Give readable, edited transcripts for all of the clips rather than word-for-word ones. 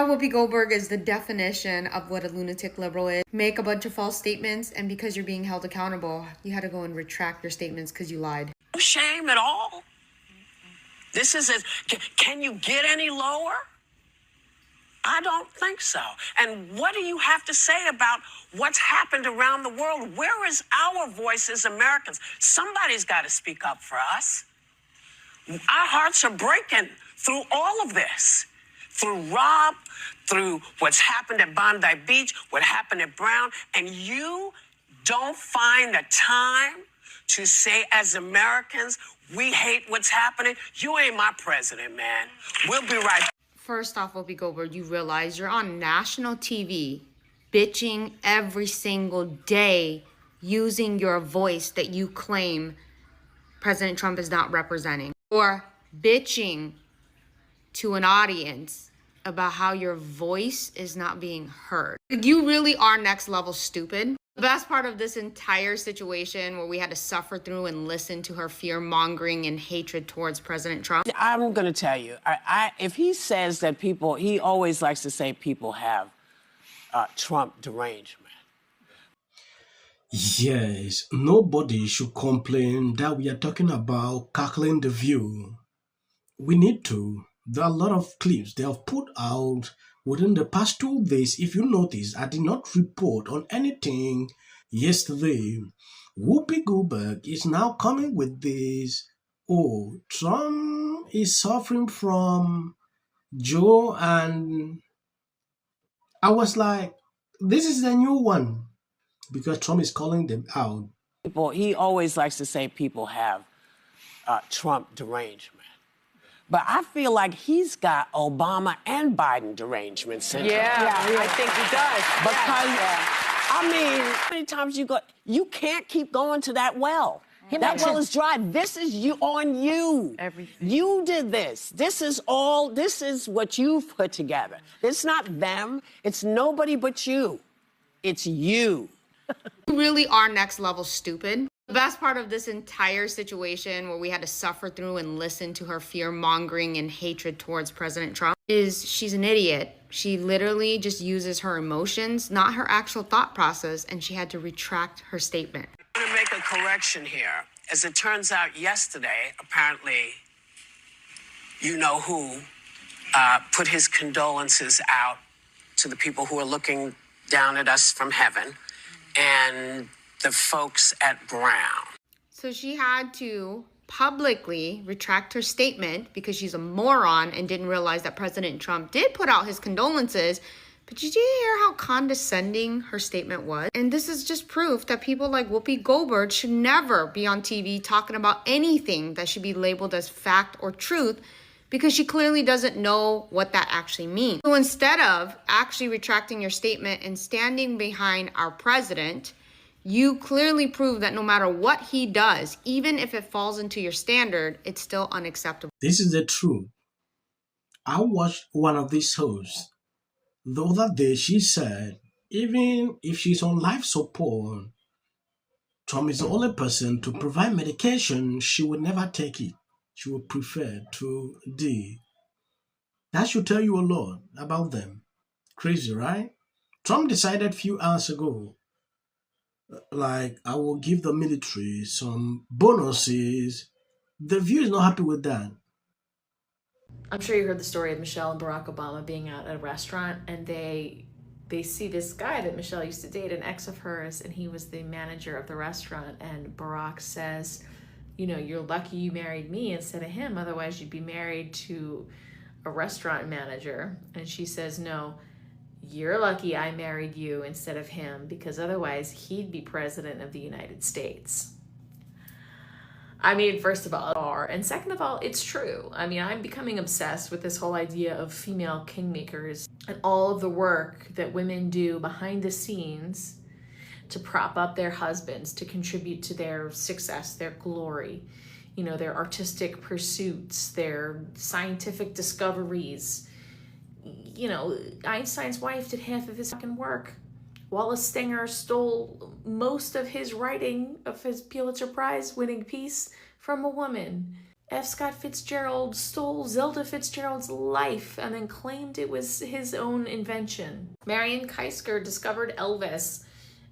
Whoopi Goldberg is the definition of what a lunatic liberal is. Make a bunch of false statements, and because you're being held accountable, you had to go and retract your statements because you lied. No shame at all. This is can you get any lower? I don't think so. And what do you have to say about what's happened around the world? Where is our voice as Americans? Somebody's got to speak up for us. Our hearts are breaking through all of this. Through Rob, through what's happened at Bondi Beach, what happened at Brown, and you don't find the time to say, as Americans, we hate what's happening. You ain't my president, man. We'll be right back. First off, Whoopi Goldberg, you realize you're on national TV bitching every single day using your voice that you claim President Trump is not representing, or bitching to an audience about how your voice is not being heard. You really are next level stupid. The best part of this entire situation where we had to suffer through and listen to her fear-mongering and hatred towards President Trump. I'm going to tell you, if he says that people, he always likes to say people have Trump derangement. Yes, nobody should complain that we are talking about cackling the view. We need to. There are a lot of clips they have put out within the past 2 days. If you notice, I did not report on anything yesterday. Whoopi Goldberg is now coming with this. Oh, Trump is suffering from Joe, and I was like, this is the new one, because Trump is calling them out. He always likes to say people have Trump derangement. But I feel like he's got Obama and Biden derangement syndrome. Yeah, I think he does. Because, I mean, how many times you can't keep going to that well. That well is dry. This is on you. Everything. You did this. This is what you've put together. It's not them. It's nobody but you. It's you. You really are next level stupid. The best part of this entire situation where we had to suffer through and listen to her fear-mongering and hatred towards President Trump is she's an idiot. She literally just uses her emotions, not her actual thought process, and she had to retract her statement. I'm going to make a correction here. As it turns out, yesterday, apparently, you know who put his condolences out to the people who are looking down at us from heaven, and the folks at Brown. So she had to publicly retract her statement because she's a moron and didn't realize that President Trump did put out his condolences. But did you hear how condescending her statement was? And this is just proof that people like Whoopi Goldberg should never be on TV talking about anything that should be labeled as fact or truth, because she clearly doesn't know what that actually means. So instead of actually retracting your statement and standing behind our president, you clearly prove that no matter what he does, even if it falls into your standard, it's still unacceptable. This is the truth. I watched one of these hosts. The other day she said, even if she's on life support, Trump is the only person to provide medication, she would never take it. She would prefer to die. That should tell you a lot about them. Crazy, right? Trump decided a few hours ago, like, I will give the military some bonuses. The View is not happy with that. I'm sure you heard the story of Michelle and Barack Obama being out at a restaurant, and they see this guy that Michelle used to date, an ex of hers, and he was the manager of the restaurant. And Barack says, you know, you're lucky you married me instead of him, otherwise you'd be married to a restaurant manager. And she says, no, you're lucky I married you instead of him, because otherwise he'd be president of the United States. I mean, first of all, and second of all, it's true. I mean, I'm becoming obsessed with this whole idea of female kingmakers and all of the work that women do behind the scenes to prop up their husbands, to contribute to their success, their glory, you know, their artistic pursuits, their scientific discoveries. You know, Einstein's wife did half of his fucking work. Wallace Stinger stole most of his writing, of his Pulitzer Prize winning piece, from a woman. F. Scott Fitzgerald stole Zelda Fitzgerald's life and then claimed it was his own invention. Marion Keisker discovered Elvis,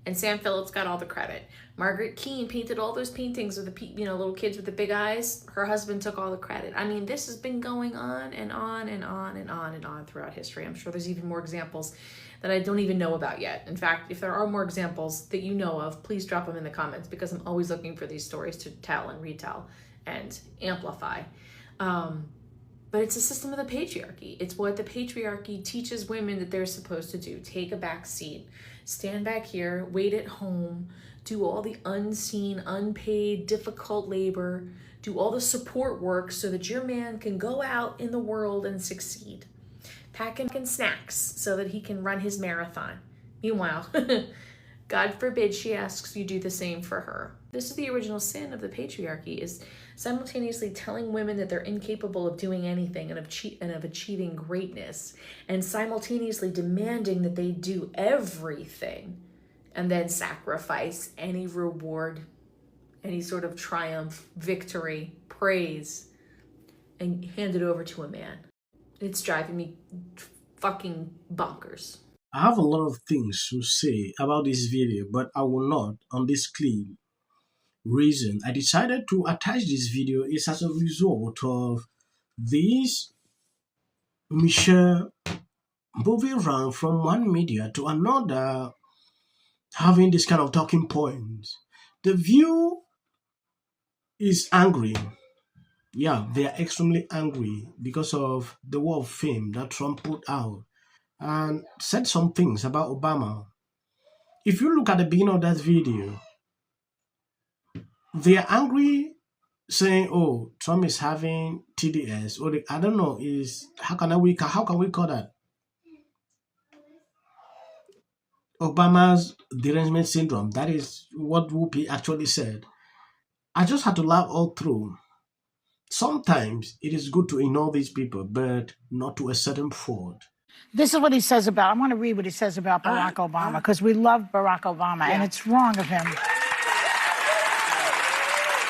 and Sam Phillips got all the credit. Margaret Keane painted all those paintings with the little kids with the big eyes. Her husband took all the credit. I mean, this has been going on and on and on and on and on throughout history. I'm sure there's even more examples that I don't even know about yet. In fact, if there are more examples that you know of, please drop them in the comments, because I'm always looking for these stories to tell and retell and amplify. But it's a system of the patriarchy. It's what the patriarchy teaches women that they're supposed to do. Take a back seat, stand back here, wait at home, do all the unseen, unpaid, difficult labor, do all the support work so that your man can go out in the world and succeed. Packing snacks so that he can run his marathon. Meanwhile, God forbid she asks you do the same for her. This is the original sin of the patriarchy, is simultaneously telling women that they're incapable of doing anything and of achieving greatness, and simultaneously demanding that they do everything and then sacrifice any reward, any sort of triumph, victory, praise, and hand it over to a man. It's driving me fucking bonkers. I have a lot of things to say about this video, but I will not on this clip. Reason I decided to attach this video is as a result of this Michelle moving around from one media to another, having this kind of talking points. The View is angry. Yeah, they are extremely angry because of the wall of fame that Trump put out and said some things about Obama. If you look at the beginning of that video, they are angry, saying, "Oh, Trump is having TDS," or I don't know, is how can we call that? Obama's derangement syndrome. That is what Whoopi actually said. I just had to laugh all through. Sometimes it is good to ignore these people, but not to a certain fault. This is what he says about, I want to read what he says about Barack Obama, because we love Barack Obama, and it's wrong of him.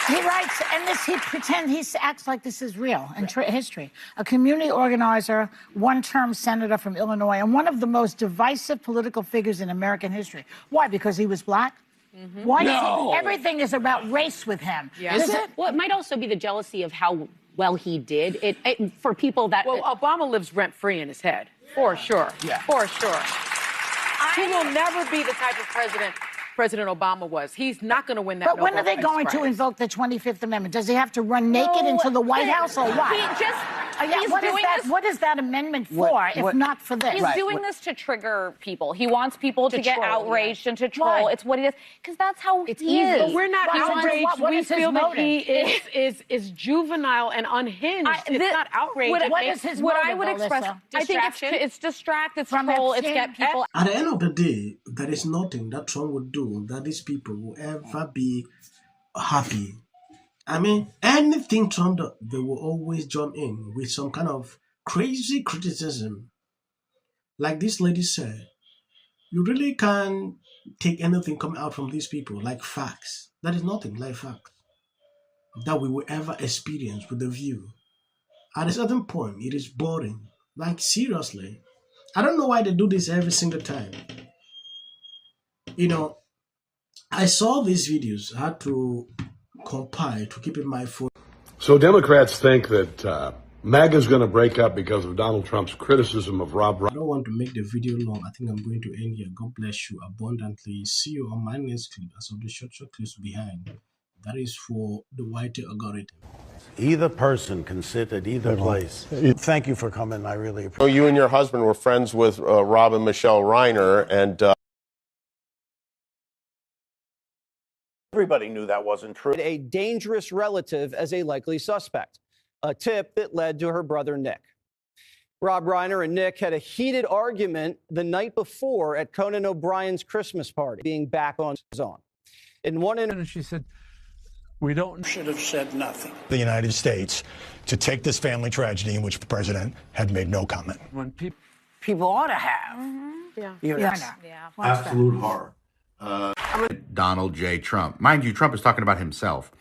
He writes, and this, he acts like this is real in history. A community organizer, one-term senator from Illinois, and one of the most divisive political figures in American history. Why? Because he was black? Why? No. Everything is about race with him. Yeah. Is it? Well, it might also be the jealousy of how well he did. It for people that... Well, Obama lives rent-free in his head, for sure. Yeah. For sure. He will never be the type of President Obama was. He's not going to win that. But when are they going to invoke the 25th Amendment? Does he have to run naked into the White House or what? What is that amendment for, if not for this? He's doing this to trigger people. He wants people to get outraged and to troll. Why? It's what he does. Because that's how he is. But we're not outraged. We feel that he is juvenile and unhinged. It's not outrage. What is his motive, I would express, I think it's distract, it's troll, it's get people. At the end of the day, there is nothing that Trump would do that these people will ever be happy. I mean, anything Trump does, they will always jump in with some kind of crazy criticism. Like this lady said, you really can't take anything coming out from these people like facts. That is nothing like facts that we will ever experience with The View. At a certain point, it is boring. Like, seriously. I don't know why they do this every single time. You know, I saw these videos. I had to compile to keep in my phone. So Democrats think that MAGA's going to break up because of Donald Trump's criticism of Rob Reiner. I don't want to make the video long. I think I'm going to end here. God bless you abundantly. See you on my next clip. As of the short clips behind. That is for the white algorithm. Either person can sit at either place. Thank you for coming. I really appreciate it. You and your husband were friends with Rob and Michele Reiner, and everybody knew that wasn't true. A dangerous relative as a likely suspect, a tip that led to her brother Nick. Rob Reiner and Nick had a heated argument the night before at Conan O'Brien's Christmas party, being back on his own. In one instance, she said, We should have said nothing. The United States to take this family tragedy in which the president had made no comment. When people ought to have. Absolute horror. Donald J. Trump. Mind you, Trump is talking about himself.